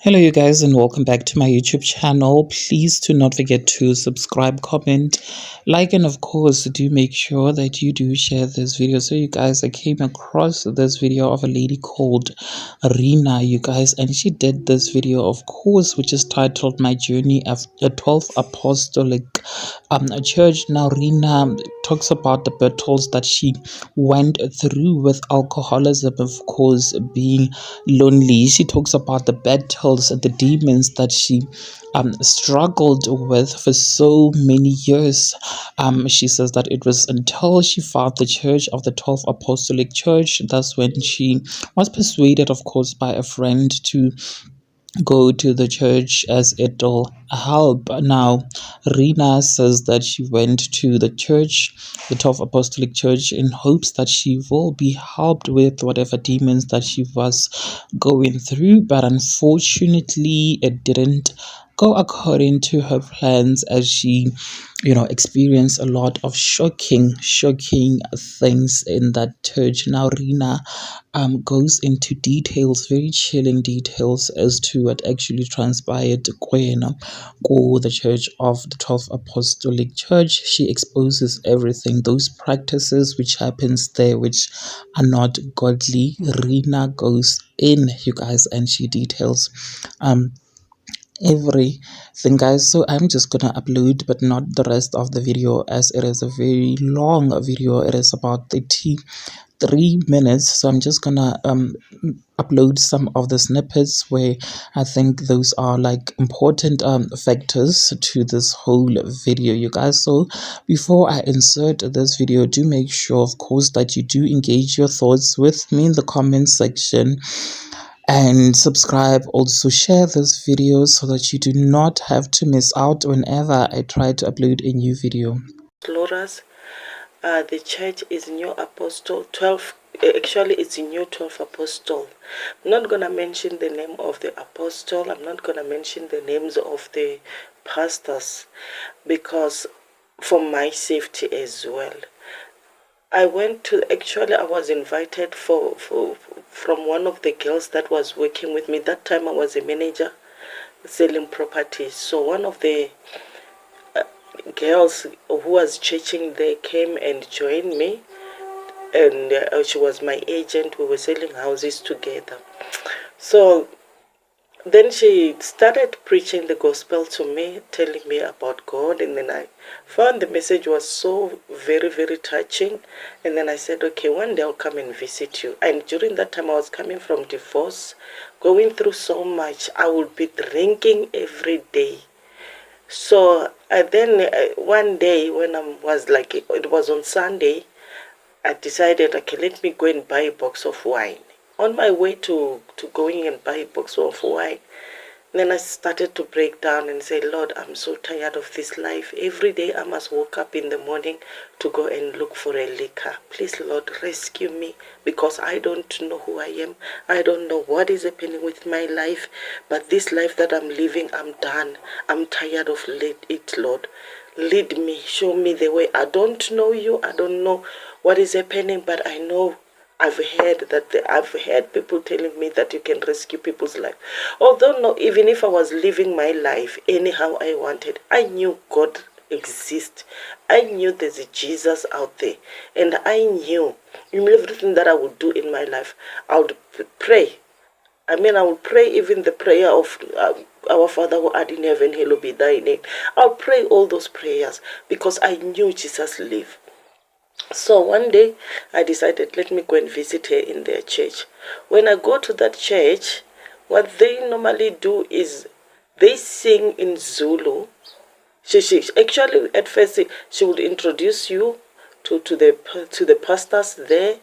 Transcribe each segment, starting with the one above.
Hello, you guys, and welcome back to my YouTube channel. Please do not forget to subscribe, comment, like, and of course, do make sure that you do share this video. So, you guys, I came across this video of a lady called Rina, you guys, and she did this video, of course, which is titled "My Journey of the 12th Apostolic Church." Now, Rina talks about the battles that she went through with alcoholism, of course, being lonely. She talks about the battles and the demons that she struggled with for so many years. She says that it was until she found the Church of the 12th Apostolic Church, that's when she was persuaded, of course, by a friend to go to the church as it'll help. Now, Rina says that she went to the church, the 12th Apostolic Church, in hopes that she will be helped with whatever demons that she was going through, but unfortunately, it didn't go according to her plans, as she experienced a lot of shocking things in that church. Now, Rina goes into details, very chilling details, as to what actually transpired ko the Church of the 12th Apostolic Church. She exposes everything, those practices which happens there, which are not godly. Rina goes in, you guys, and she details everything, guys. So I'm just gonna upload but not the rest of the video, as it is a very long video. It is about 33 minutes, so I'm just gonna upload some of the snippets where I think those are like important factors to this whole video, you guys. So before I insert this video, do make sure, of course, that you do engage your thoughts with me in the comment section, and subscribe. Also share this video so that you do not have to miss out whenever I try to upload a new video. Loras, the church is New Apostle 12. Actually, it's a new 12 apostle. I'm not going to mention the name of the apostle. I'm not going to mention the names of the pastors, because for my safety as well. I was invited from one of the girls that was working with me. That time I was a manager selling properties. So one of the girls who was churching there came and joined me, and she was my agent. We were selling houses together. So then she started preaching the gospel to me, telling me about God, and then I found the message was so very, very touching. And then I said, okay, one day I'll come and visit you. And during that time I was coming from divorce, going through so much. I would be drinking every day. So then one day when I was like, it was on Sunday, I decided, okay, let me go and buy a box of wine. On my way to going and buy a box of wine, then I started to break down and say, Lord, I'm so tired of this life. Every day I must wake up in the morning to go and look for a liquor. Please, Lord, rescue me, because I don't know who I am. I don't know what is happening with my life. But this life that I'm living, I'm done. I'm tired of it, Lord. Lead me, show me the way. I don't know you. I don't know what is happening, but I know I've heard people telling me that you can rescue people's life. Although no, even if I was living my life anyhow I wanted, I knew God exists. I knew there's a Jesus out there, and I knew in everything that I would do in my life, I would pray. I would pray even the prayer of our Father who art in heaven, hallowed be thy name. I'll pray all those prayers because I knew Jesus lived. So one day I decided, let me go and visit her in their church. When I go to that church, what they normally do is they sing in Zulu. She actually, at first she would introduce you to the pastors there,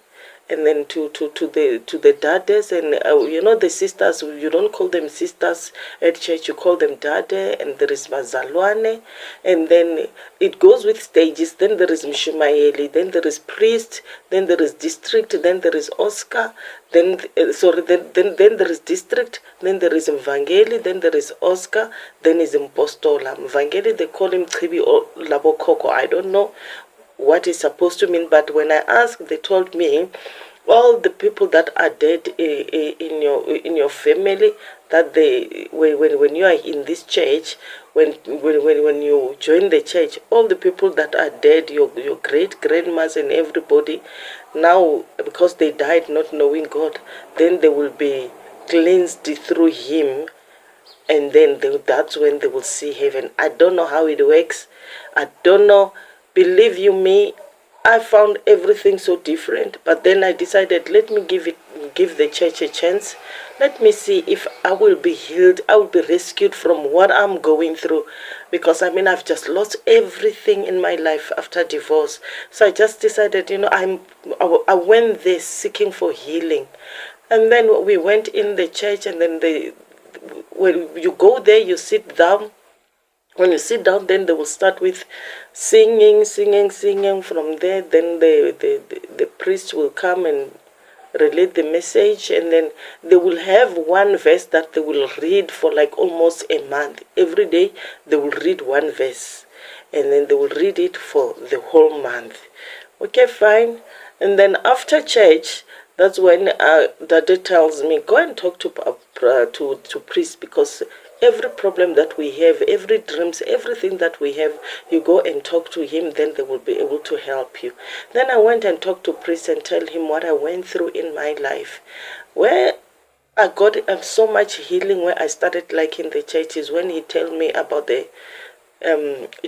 and then to the daughters, and the sisters. You don't call them sisters at church, you call them dade, and there is mazalwane, and then it goes with stages. Then there is mshumayeli, then there is priest, then there is district, then there is Oscar, then there is district, then there is Mvangeli, then there is Oscar, then is Impostola. Mvangeli, they call him Chibi or Labokoko. I don't know what is supposed to mean, but when I asked, they told me all the people that are dead in your family, that when you are in this church, when you join the church, all the people that are dead, your great grandmas and everybody, now because they died not knowing God, then they will be cleansed through Him, and then that's when they will see heaven. I don't know how it works. I don't know. Believe you me, I found everything so different. But then I decided, let me give the church a chance. Let me see if I will be healed. I will be rescued from what I'm going through. Because I mean, I've just lost everything in my life after divorce. So I just decided, I went there seeking for healing. And then we went in the church, and then when you go there, you sit down. When you sit down, then they will start with singing. From there, then the priest will come and relate the message, and then they will have one verse that they will read for like almost a month. Every day they will read one verse, and then they will read it for the whole month. Okay, fine. And then after church, that's when Daddy tells me, go and talk to priest, because every problem that we have, every dreams, everything that we have, you go and talk to him, then they will be able to help you. Then I went and talked to priest and tell him what I went through in my life. Where I got so much healing, where I started liking the church, is when he told me about the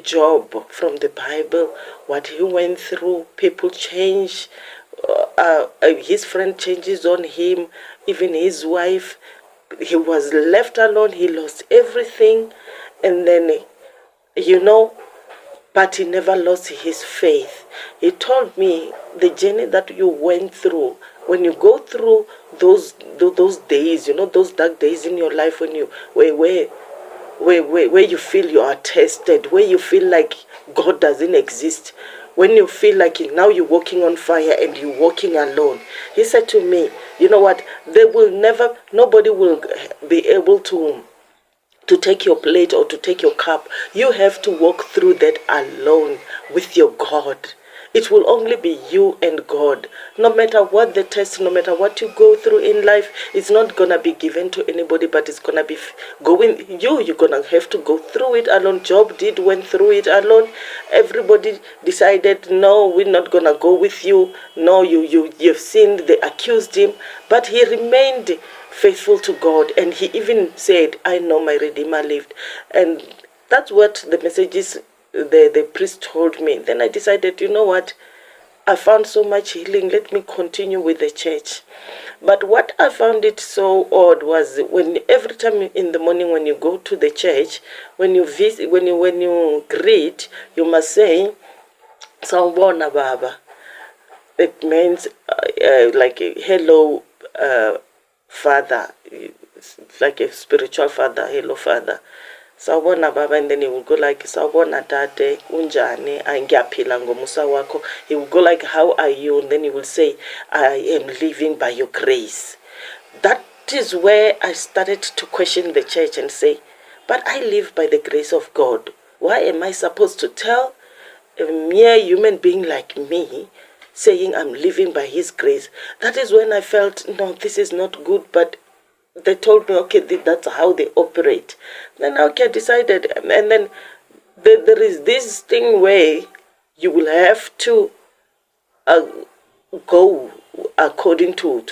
Job from the Bible, what he went through. People change, his friend changes on him, even his wife. He was left alone, he lost everything, and then, but he never lost his faith. He told me, the journey that you went through, when you go through those days, those dark days in your life, when you where you feel you are tested, where you feel like God doesn't exist, when you feel like now you're walking on fire and you're walking alone. He said to me, you know what, nobody will be able to take your plate or to take your cup. You have to walk through that alone with your God. It will only be you and God. No matter what the test, no matter what you go through in life, it's not going to be given to anybody, but it's going to be you're going to have to go through it alone. Job went through it alone. Everybody decided, no, we're not going to go with you. No, you've sinned. They accused him, but he remained faithful to God, and he even said, I know my Redeemer lived. And that's what the message is. The priest told me. Then I decided, you know what, I found so much healing, let me continue with the church. But what I found it so odd was, when every time in the morning when you go to the church, when you visit, when you greet, you must say, Sawubona Baba. It means like a hello, Father, like a spiritual father, hello Father. Sawubona Baba, and then he will go like, Sawubona Tate, unjani, ngiyaphila ngomusa wakho. He will go like, how are you? And then he will say, I am living by your grace. That is where I started to question the church and say, but I live by the grace of God. Why am I supposed to tell a mere human being like me saying I'm living by his grace? That is when I felt, no, this is not good. But they told me, okay, that's how they operate. Then, okay, I decided. And then there is this thing where you will have to go according to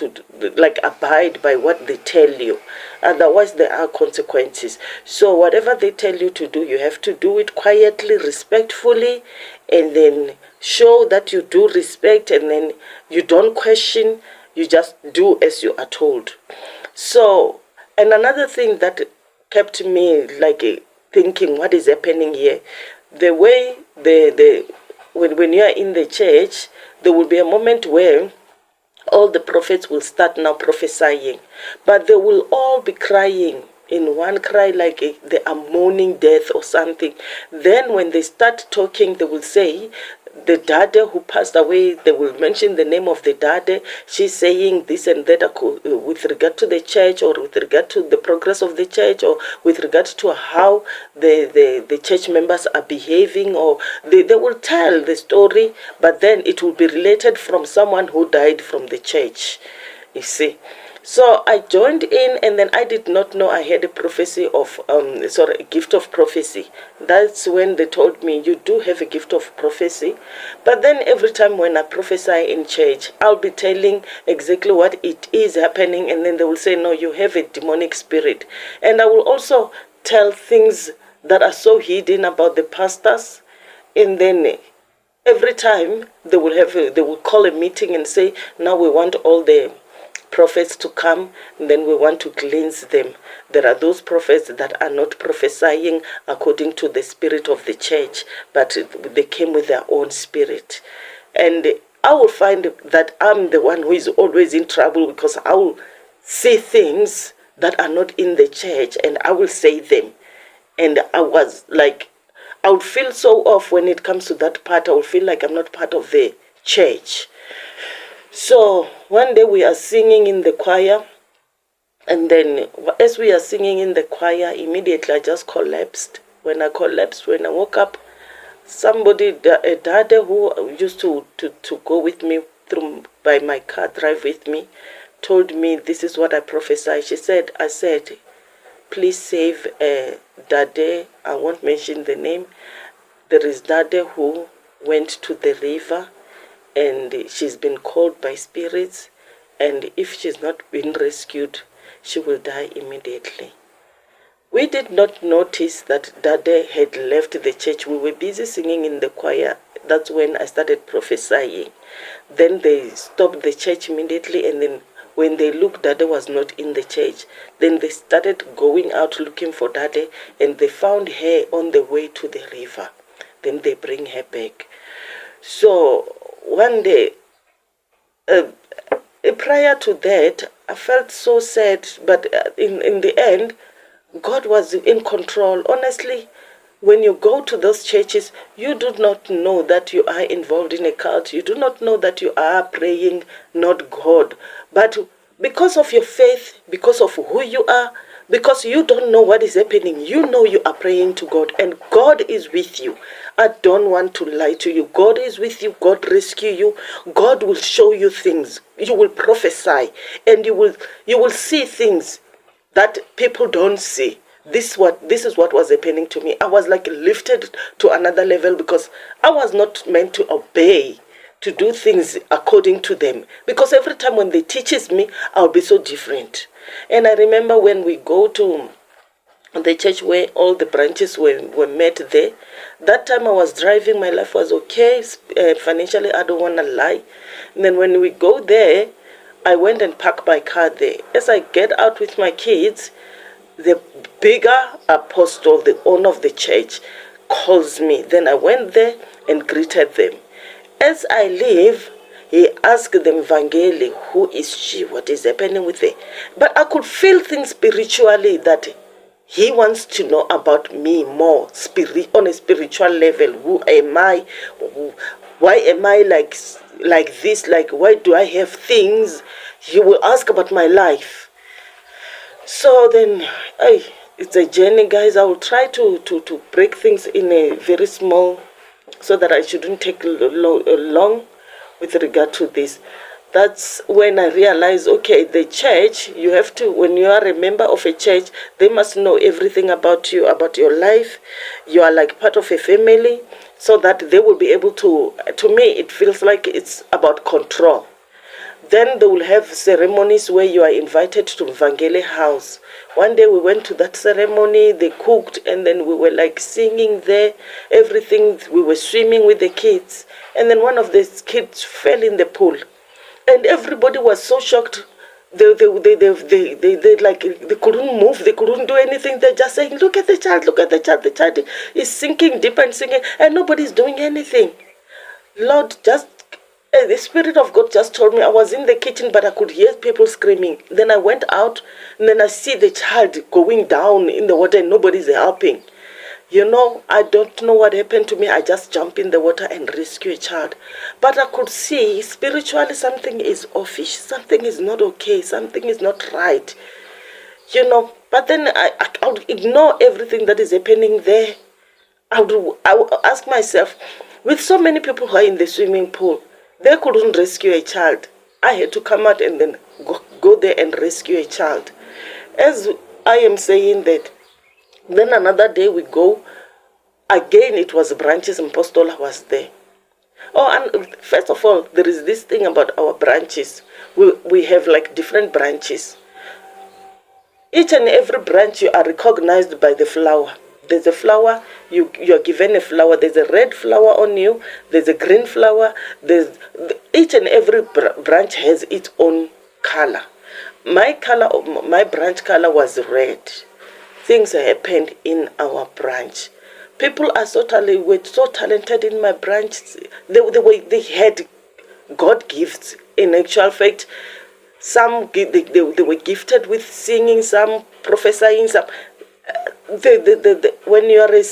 like abide by what they tell you. Otherwise, there are consequences. So whatever they tell you to do, you have to do it quietly, respectfully, and then show that you do respect, and then you don't question, you just do as you are told. So, and another thing that kept me like thinking, what is happening here? The way when you are in the church, there will be a moment where all the prophets will start now prophesying, but they will all be crying in one cry, like they are mourning death or something. Then when they start talking, they will say, the Dade who passed away, they will mention the name of the Dade. She's saying this and that with regard to the church, or with regard to the progress of the church, or with regard to how the church members are behaving, or they will tell the story, but then it will be related from someone who died from the church, you see. So I joined in, and then I did not know I had a prophecy of, a gift of prophecy. That's when they told me, you do have a gift of prophecy. But then every time when I prophesy in church, I'll be telling exactly what it is happening, and then they will say, no, you have a demonic spirit. And I will also tell things that are so hidden about the pastors, and then every time they will call a meeting and say, now we want all the prophets to come, and then we want to cleanse them. There are those prophets that are not prophesying according to the spirit of the church, but they came with their own spirit. And I will find that I'm the one who is always in trouble, because I will say things that are not in the church and I will say them. And I was like, I would feel so off when it comes to that part. I would feel like I'm not part of the church. So one day we are singing in the choir, and then as we are singing in the choir, immediately I just collapsed. When I collapsed, when I woke up, somebody, a dad who used to go with me through by my car, drive with me, told me, this is what I prophesied. I said, please save Dade. I won't mention the name. There is Dade who went to the river, and she's been called by spirits, and if she's not been rescued, she will die immediately. We did not notice that Dade had left the church. We were busy singing in the choir. That's when I started prophesying. Then they stopped the church immediately, and then when they looked, Dade was not in the church. Then they started going out looking for Dade, and they found her on the way to the river. Then they bring her back. So one day, prior to that, I felt so sad, but in the end, God was in control. Honestly, when you go to those churches, you do not know that you are involved in a cult. You do not know that you are praying not God. But because of your faith, because of who you are, because you don't know what is happening, you know you are praying to God, and God is with you. I don't want to lie to you. God is with you. God rescue you. God will show you things. You will prophesy, and you will see things that people don't see. This is what was happening to me. I was like lifted to another level, because I was not meant to obey, to do things according to them. Because every time when they teaches me, I'll be so different. And I remember when we go to the church where all the branches were met there, that time I was driving, my life was okay. Financially, I don't want to lie. And then when we go there, I went and parked my car there. As I get out with my kids, the bigger apostle, the owner of the church, calls me. Then I went there and greeted them. As I leave, he asked them, Vangeli, who is she? What is happening with her? But I could feel things spiritually that he wants to know about me more, on a spiritual level. Who am I? Why am I like this? Like, why do I have things? He will ask about my life. So then, it's a journey, guys. I will try to break things in a very small, so that I shouldn't take long with regard to this. That's when I realized, okay, the church, you have to, when you are a member of a church, they must know everything about you, about your life. You are like part of a family, so that they will be able to me, it feels like it's about control. Then they will have ceremonies where you are invited to Vangeli house. One day we went to that ceremony, they cooked, and then we were like singing there, everything, we were swimming with the kids. And then one of the kids fell in the pool. And everybody was so shocked. They like, they couldn't move, they couldn't do anything. They're just saying, look at the child, look at the child. The child is sinking deep and sinking, and nobody's doing anything. Lord, the Spirit of God just told me. I was in the kitchen, but I could hear people screaming. Then I went out, and then I see the child going down in the water, and nobody's helping. You know, I don't know what happened to me. I just jump in the water and rescue a child. But I could see spiritually something is offish. Something is not okay. Something is not right. You know, but then I would ignore everything that is happening there. I would ask myself, with so many people who are in the swimming pool, they couldn't rescue a child. I had to come out and then go there and rescue a child. As I am saying that, then another day we go, again it was branches and Postola was there. Oh, and first of all, there is this thing about our branches. We have like different branches. Each and every branch you are recognized by the flower. There's a flower, you're given a flower. There's a red flower on you. There's a green flower. Each and every branch has its own color. My color, my branch color was red. Things happened in our branch. People were so talented in my branch. They had God gifts. In actual fact, some they were gifted with singing, some prophesying, some. When you are a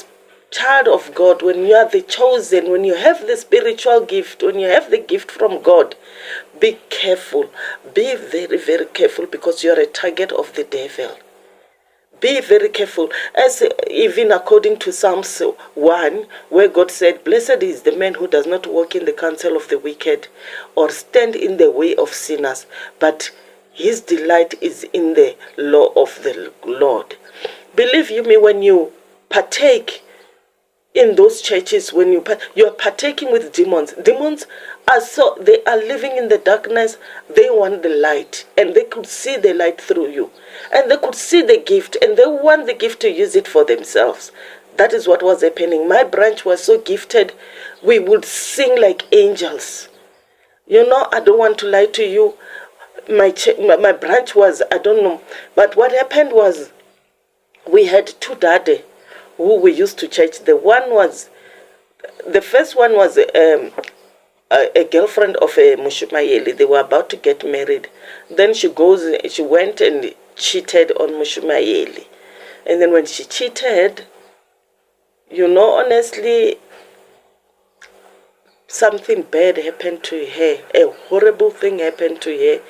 child of God, when you are the chosen, when you have the spiritual gift, when you have the gift from God, be careful. Be very, very careful, because you are a target of the devil. Be very careful. As even according to Psalms 1, where God said, "Blessed is the man who does not walk in the counsel of the wicked, or stand in the way of sinners, but his delight is in the law of the Lord." Believe you me, when you partake in those churches, when you are partaking with demons. Demons they are living in the darkness. They want the light, and they could see the light through you, and they could see the gift, and they want the gift to use it for themselves. That is what was happening. My branch was so gifted, we would sing like angels. I don't want to lie to you. My branch was, I don't know, but what happened was, we had two daddy who we used to church. The first one was a girlfriend of a Mushumayeli. They were about to get married. Then she went and cheated on Mushumayeli. And then when she cheated, honestly, something bad happened to her. A horrible thing happened to her.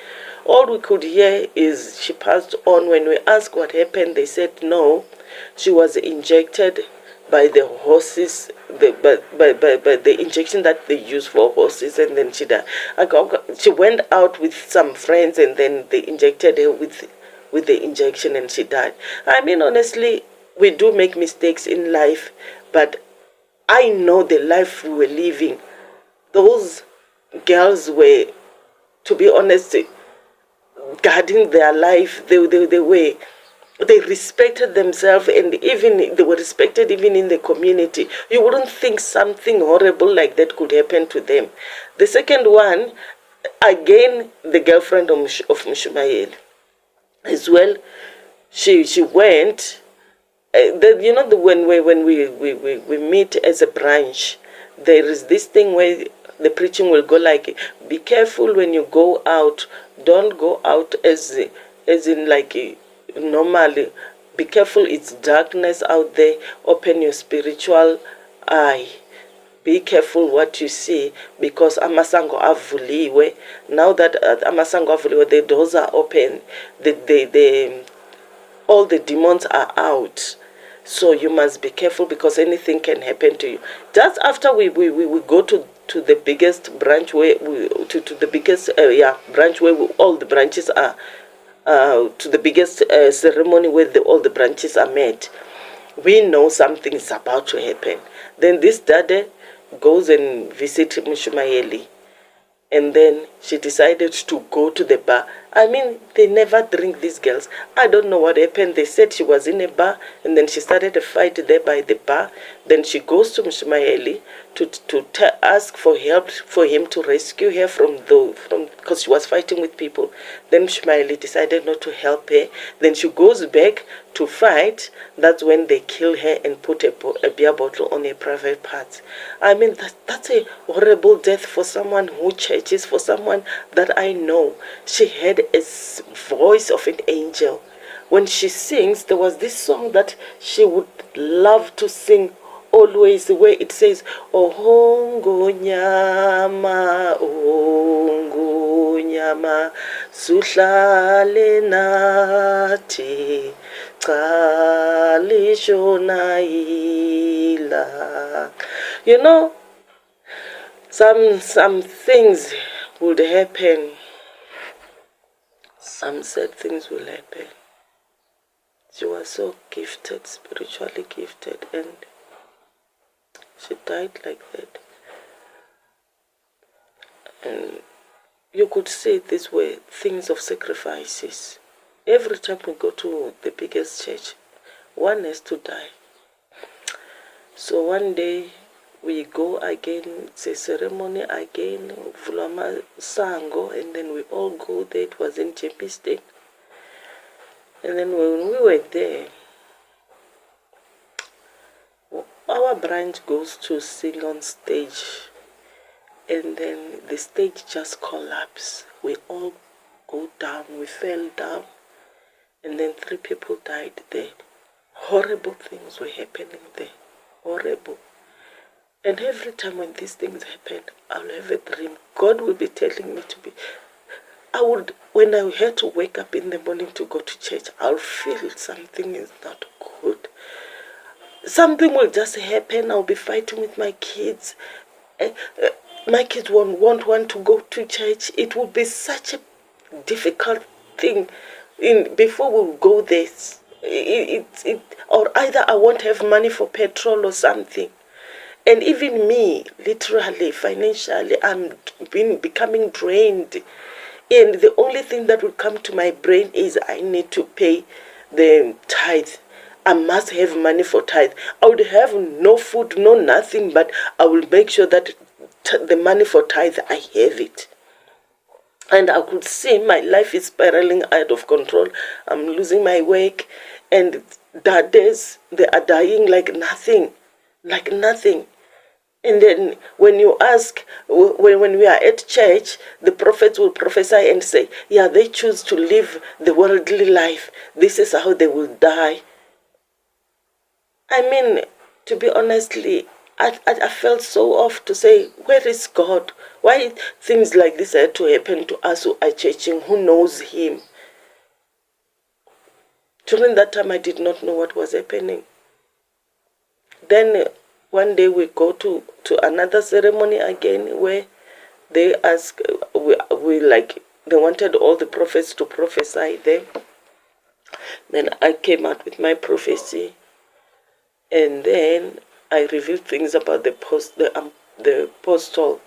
All we could hear is she passed on. When we asked what happened, they said no. She was injected by the horses, by the injection that they use for horses, and then she died. She went out with some friends, and then they injected her with the injection, and she died. I mean, honestly, we do make mistakes in life, but I know the life we were living. Those girls were, to be honest, guarding their life. They respected themselves, and even they were respected even in the community. You wouldn't think something horrible like that could happen to them. The second one, again, the girlfriend of Mushumayeli as well. She went. When we meet as a branch, there is this thing where the preaching will go like, be careful when you go out. Don't go out as in like normally. Be careful, it's darkness out there. Open your spiritual eye. Be careful what you see, because amasango avuliwe. Now that amasango avuliwe, the doors are open. All the demons are out. So you must be careful, because anything can happen to you. Just after we go to the biggest branch where the biggest branch where all the branches are, to the biggest ceremony where all the branches are met, we know something is about to happen. Then this daddy goes and visits Mushumayeli, and then she decided to go to the bar. I mean, they never drink, these girls. I don't know what happened. They said she was in a bar, and then she started a fight there by the bar. Then she goes to Mushumayeli to ask for help for him to rescue her from because she was fighting with people. Then Mushumayeli decided not to help her. Then she goes back to fight. That's when they kill her and put a beer bottle on her private parts. I mean, that's a horrible death for someone who churches, for someone that I know. She had a voice of an angel. When she sings, there was this song that she would love to sing always, where it says, "Ohongo nyama, ohongo nyama, suhlale nathi, cha lishona ila." Some things would happen. some sad things will happen. She was so gifted, spiritually gifted, and she died like that. And you could say these were things of sacrifices. Every time we go to the biggest church, one has to die. So one day we go again, it's a ceremony again, Vulama Sango, and then we all go there. It was in Xposed. And then when we were there, our branch goes to sing on stage, and then the stage just collapsed. We all go down, we fell down, and then 3 people died there. Horrible things were happening there, horrible. And every time when these things happen, I'll have a dream. God will be telling me to be. When I had to wake up in the morning to go to church, I'll feel something is not good. Something will just happen. I'll be fighting with my kids. My kids won't want to go to church. It will be such a difficult thing. Before we go there, or either I won't have money for petrol or something. And even me, literally, financially, I'm becoming drained. And the only thing that will come to my brain is I need to pay the tithe. I must have money for tithe. I would have no food, no nothing, but I will make sure that the money for tithe, I have it. And I could see my life is spiraling out of control. I'm losing my work. And daughters, they are dying like nothing. Like nothing. And then when you ask, when we are at church, the prophets will prophesy and say, yeah, they choose to live the worldly life. This is how they will die. I mean, to be honestly, I felt so off to say, where is God? Why things like this had to happen to us who are churching, who knows Him? During that time, I did not know what was happening. Then one day we go to another ceremony again where they ask, they wanted all the prophets to prophesy there. Then I came out with my prophecy, and then I revealed things about the apostle.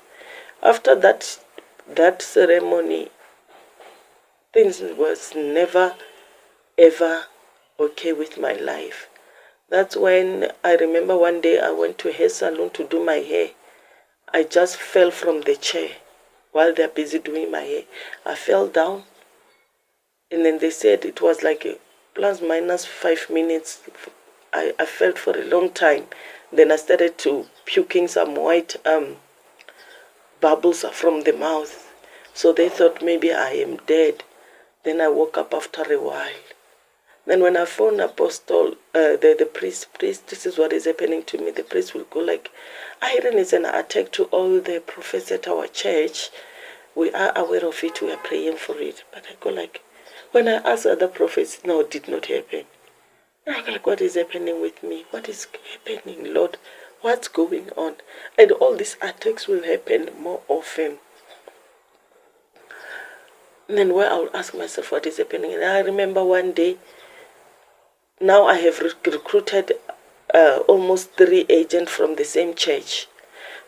After that ceremony, things was never ever okay with my life. That's when I remember one day I went to a hair salon to do my hair. I just fell from the chair while they're busy doing my hair. I fell down, and then they said it was like a plus minus 5 minutes. I felt for a long time. Then I started to puking some white bubbles from the mouth. So they thought maybe I am dead. Then I woke up after a while. Then when I phone Apostle, the priest, this is what is happening to me. The priest will go like, Irene is an attack to all the prophets at our church. We are aware of it. We are praying for it. But I go like, when I ask other prophets, no, it did not happen. I go like, what is happening with me? What is happening, Lord? What's going on? And all these attacks will happen more often. And then where I'll ask myself what is happening. And I remember one day, now I have recruited almost 3 agents from the same church.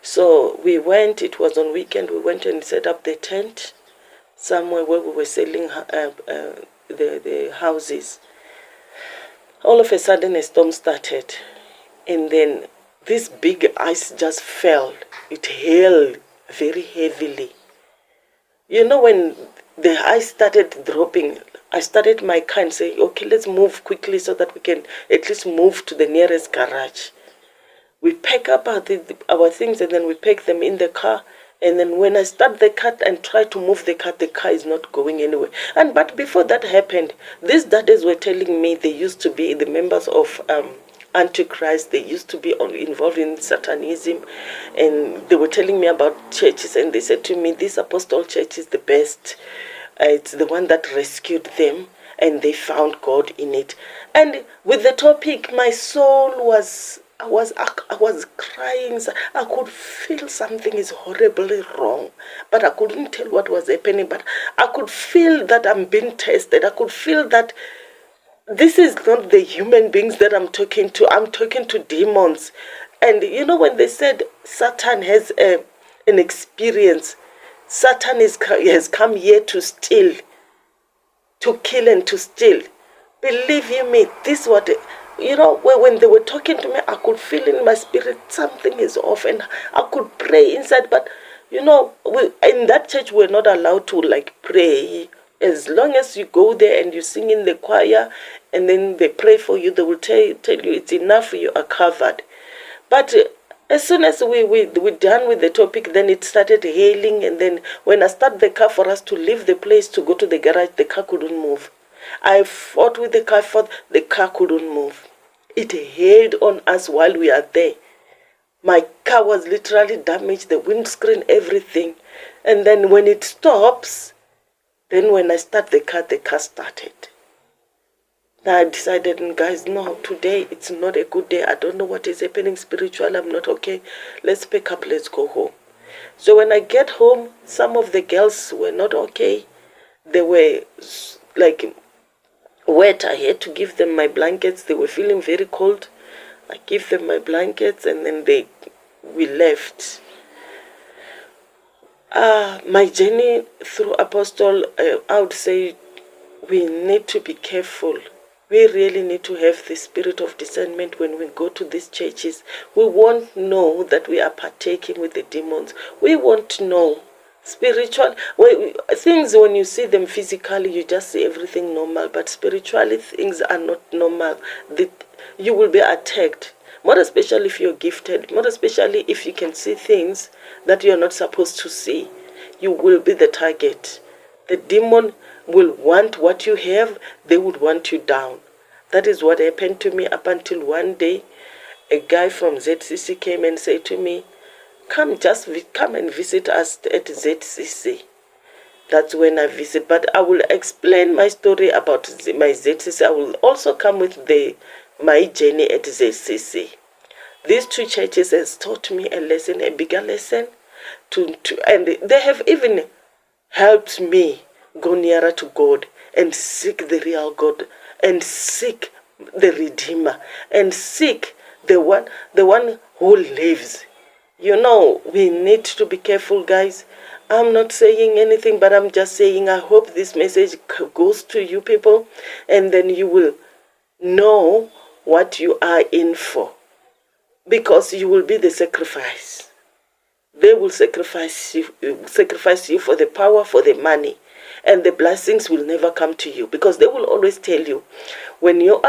So we went, it was on weekend, we went and set up the tent somewhere where we were selling the houses. All of a sudden a storm started, and then this big ice just fell. It hailed very heavily. You know, when the ice started dropping, I started my car and say, okay, let's move quickly so that we can at least move to the nearest garage. We pack up our things, and then we pack them in the car. And then when I start the car and try to move the car is not going anywhere. But before that happened, these daughters were telling me they used to be the members of Antichrist. They used to be involved in Satanism. And they were telling me about churches. And they said to me, this apostle church is the best. It's the one that rescued them. And they found God in it. And with the topic, my soul was I was crying. I could feel something is horribly wrong, but I couldn't tell what was happening. But I could feel that I'm being tested. I could feel that this is not the human beings that I'm talking to. I'm talking to demons. And when they said Satan has an experience, Satan has come here to steal, to kill, and to steal. Believe you me, this what when they were talking to me, I could feel in my spirit something is off, and I could pray inside. But in that church we're not allowed to pray. As long as you go there and you sing in the choir, and then they pray for you, they will tell you it's enough, you are covered. But as soon as we're done with the topic, then it started hailing. And then when I started the car for us to leave the place to go to the garage, the car couldn't move. I fought with the car couldn't move. It hailed on us while we are there. My car was literally damaged, the windscreen, everything. And then when it stops, then when I start the car started. Now I decided, guys, no, today it's not a good day. I don't know what is happening spiritually. I'm not okay. Let's pick up. Let's go home. So when I get home, some of the girls were not okay. They were wet. I had to give them my blankets. They were feeling very cold. I give them my blankets, and then we left. My journey through Apostle, I would say we need to be careful. We really need to have the spirit of discernment when we go to these churches. We won't know that we are partaking with the demons. We won't know. Spiritual things, when you see them physically, you just see everything normal. But spiritually, things are not normal. You will be attacked. More especially if you're gifted. More especially if you can see things that you're not supposed to see. You will be the target. The demon will want what you have. They would want you down. That is what happened to me up until one day a guy from ZCC came and said to me, come and visit us at ZCC. That's when I visit. But I will explain my story about my ZCC. I will also come with my journey at ZCC. These two churches has taught me a lesson, a bigger lesson, and they have even helped me go nearer to God and seek the real God, and seek the Redeemer, and seek the one who lives. We need to be careful, guys. I'm not saying anything, but I'm just saying I hope this message goes to you people, and then you will know what you are in for, because you will be the sacrifice. They will sacrifice you for the power, for the money, and the blessings will never come to you, because they will always tell you when you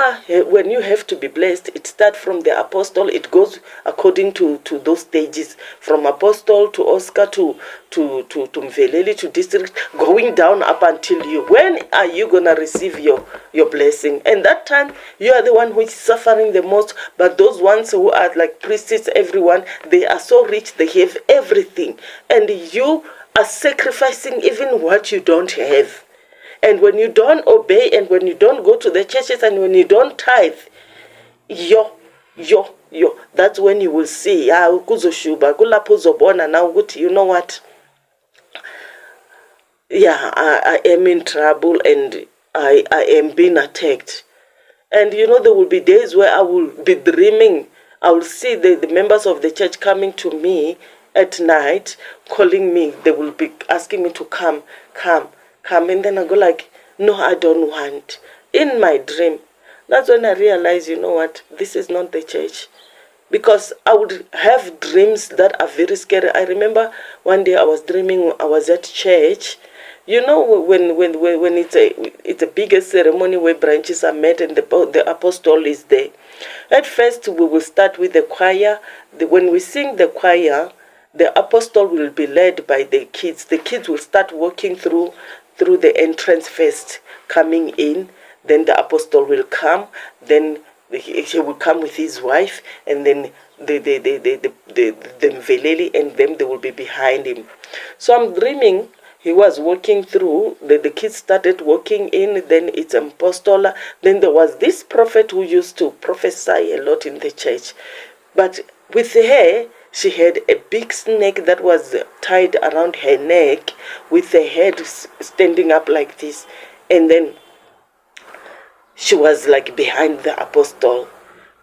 have to be blessed, it starts from the apostle. It goes according to those stages, from apostle to Oscar to Mveleli to district, going down up until you. When are you gonna receive your blessing? And that time you are the one who is suffering the most. But those ones who are like priests, everyone, they are so rich, they have everything, and you are sacrificing even what you don't have. And when you don't obey, and when you don't go to the churches, and when you don't tithe, that's when you will see, you know what? Yeah, I am in trouble, and I am being attacked. And there will be days where I will be dreaming. I will see the members of the church coming to me at night, calling me. They will be asking me to come. And then I go like, no, I don't want. In my dream. That's when I realize, you know what, this is not the church. Because I would have dreams that are very scary. I remember one day I was dreaming I was at church. When it's a bigger ceremony where branches are met and the apostle is there. At first we will start with the choir. When we sing the choir, the apostle will be led by the kids. The kids will start walking through the entrance first, coming in. Then the apostle will come. Then he will come with his wife, and then the Mveleli and them, they will be behind him. So I'm dreaming he was walking through. The kids started walking in. Then it's apostle. Then there was this prophet who used to prophesy a lot in the church. But with her, she had a big snake that was tied around her neck with the head standing up like this. And then she was like behind the apostle.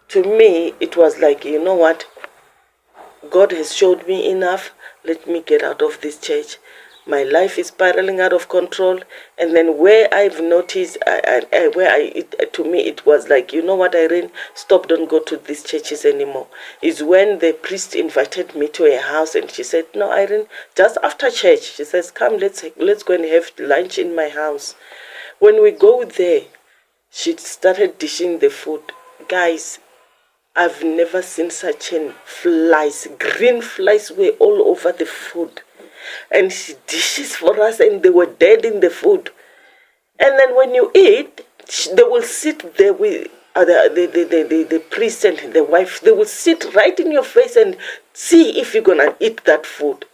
To me, it was like, you know what? God has showed me enough. Let me get out of this church. My life is spiraling out of control. And then where I've noticed, to me, it was like, you know what, Irene, stop, don't go to these churches anymore. Is when the priest invited me to a house and she said, no, Irene, just after church, she says, come, let's go and have lunch in my house. When we go there, she started dishing the food. Guys, I've never seen such flies. Green flies were all over the food. And she dishes for us and they were dead in the food. And then when you eat, they will sit there with the priest and the wife. They will sit right in your face and see if you're going to eat that food.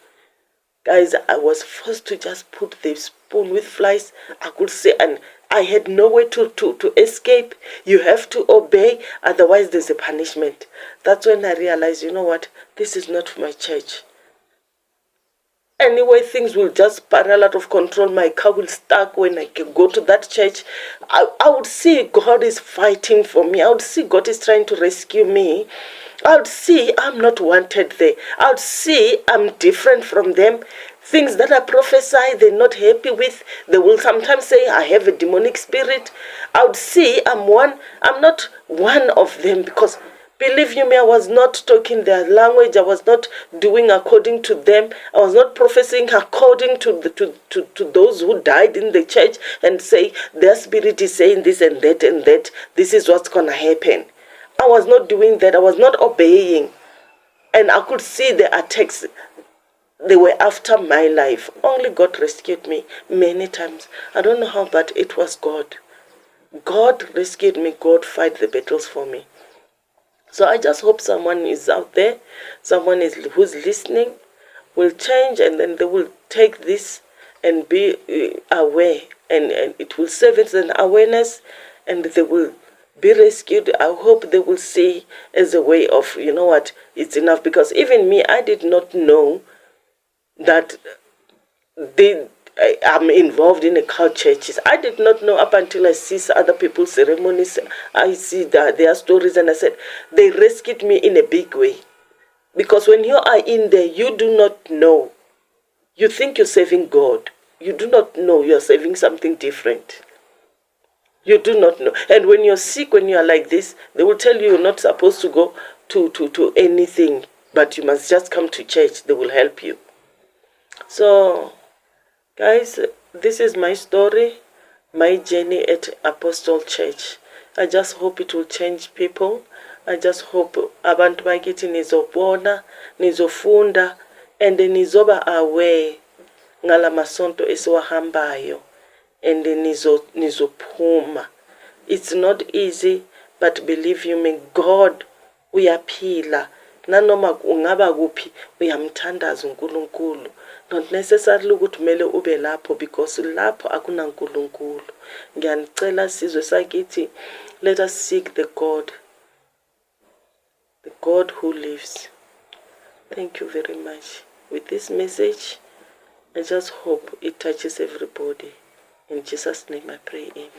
Guys, I was forced to just put the spoon with flies. I could say, and I had no way to escape. You have to obey, otherwise there's a punishment. That's when I realized, you know what, this is not my church. Anyway, things will just spiral out of control. My car will stuck when I can go to that church. I would see God is fighting for me. I would see God is trying to rescue me. I would see I'm not wanted there. I would see I'm different from them. Things that I prophesy, they're not happy with. They will sometimes say, I have a demonic spirit. I would see I'm not one of them, because believe you me, I was not talking their language. I was not doing according to them. I was not prophesying according to those who died in the church and say, their spirit is saying this and that and that. This is what's going to happen. I was not doing that. I was not obeying. And I could see the attacks. They were after my life. Only God rescued me many times. I don't know how, but it was God. God rescued me. God fight the battles for me. So I just hope someone is out there, someone who's listening, will change, and then they will take this and be aware, and it will serve as an awareness, and they will be rescued. I hope they will see as a way of, you know what, it's enough. Because even me, I did not know that I'm involved in occult churches. I did not know up until I see other people's ceremonies. I see their stories, and I said, they rescued me in a big way. Because when you are in there, you do not know. You think you're serving God. You do not know you're serving something different. You do not know. And when you're sick, when you are like this, they will tell you you're not supposed to go to anything, but you must just come to church. They will help you. So, guys, this is my story, my journey at Apostle Church. I just hope it will change people. I just hope abantu bakithi nizobona, nizofunda, and nizoba aware ngala masonto esiwahambayo, and nizophuma. It's not easy, but believe you me, God uyaphila. Nanoma ungaba kuphi uyamthandaza uNkulunkulu. Not necessarily ukuthi kumele ube lapho, because lapho akuna uNkulunkulu. Ngiyanicela sizwe sakithi, let us seek the God who lives. Thank you very much. With this message, I just hope it touches everybody. In Jesus' name I pray, amen.